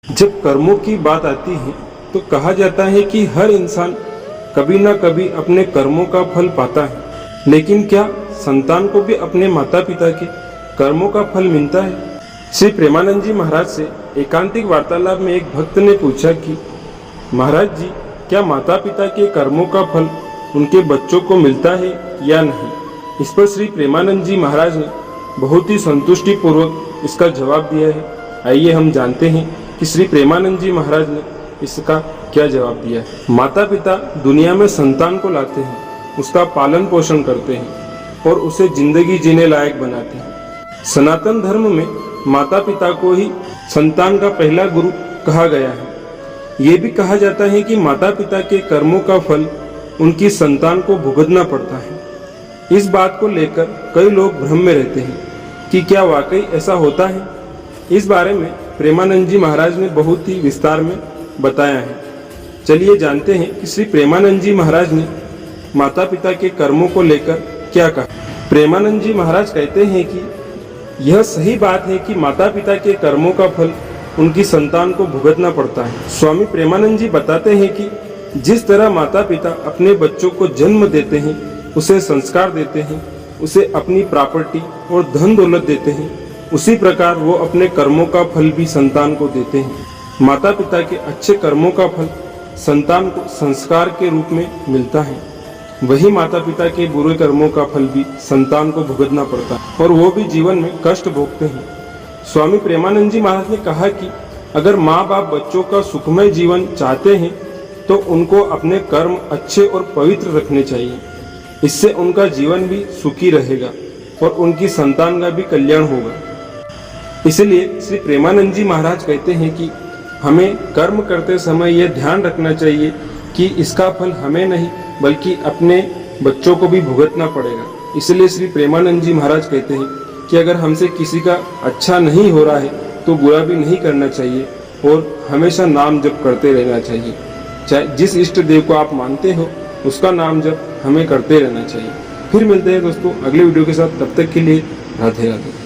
जब कर्मों की बात आती है तो कहा जाता है कि हर इंसान कभी ना कभी अपने कर्मों का फल पाता है, लेकिन क्या संतान को भी अपने माता पिता के कर्मों का फल मिलता है? श्री प्रेमानंद जी महाराज से एकांतिक वार्तालाप में एक भक्त ने पूछा कि महाराज जी, क्या माता पिता के कर्मों का फल उनके बच्चों को मिलता है या नहीं? इस पर श्री प्रेमानंद जी महाराज ने बहुत ही संतुष्टि पूर्वक इसका जवाब दिया है। आइए हम जानते हैं कि श्री प्रेमानंद जी महाराज ने इसका क्या जवाब दिया है। माता पिता दुनिया में संतान को लाते हैं, उसका पालन पोषण करते हैं और उसे जिंदगी जीने लायक बनाते हैं। सनातन धर्म में माता पिता को ही संतान का पहला गुरु कहा गया है। ये भी कहा जाता है कि माता पिता के कर्मों का फल उनकी संतान को भुगतना पड़ता है। इस बात को लेकर कई लोग भ्रम में रहते हैं कि क्या वाकई ऐसा होता है। इस बारे में प्रेमानंद जी महाराज ने बहुत ही विस्तार में बताया है। चलिए जानते हैं कि श्री प्रेमानंद जी महाराज ने माता पिता के कर्मों को लेकर क्या कहा। प्रेमानंद जी महाराज कहते हैं कि यह सही बात है कि माता पिता के कर्मों का फल उनकी संतान को भुगतना पड़ता है। स्वामी प्रेमानंद जी बताते हैं कि जिस तरह माता पिता अपने बच्चों को जन्म देते हैं, उसे संस्कार देते हैं, उसे अपनी प्रॉपर्टी और धन दौलत देते हैं, उसी प्रकार वो अपने कर्मों का फल भी संतान को देते हैं। माता पिता के अच्छे कर्मों का फल संतान को संस्कार के रूप में मिलता है, वही माता पिता के बुरे कर्मों का फल भी संतान को भुगतना पड़ता है और वो भी जीवन में कष्ट भोगते हैं। स्वामी प्रेमानंद जी महाराज ने कहा कि अगर माँ बाप बच्चों का सुखमय जीवन चाहते हैं तो उनको अपने कर्म अच्छे और पवित्र रखने चाहिए। इससे उनका जीवन भी सुखी रहेगा और उनकी संतान का भी कल्याण होगा। इसलिए श्री प्रेमानंद जी महाराज कहते हैं कि हमें कर्म करते समय यह ध्यान रखना चाहिए कि इसका फल हमें नहीं बल्कि अपने बच्चों को भी भुगतना पड़ेगा। इसलिए श्री प्रेमानंद जी महाराज कहते हैं कि अगर हमसे किसी का अच्छा नहीं हो रहा है तो बुरा भी नहीं करना चाहिए और हमेशा नाम जप करते रहना चाहिए। चाहे जिस इष्ट देव को आप मानते हो उसका नाम जप हमें करते रहना चाहिए। फिर मिलते हैं दोस्तों अगले वीडियो के साथ, तब तक के लिए राधे राधे।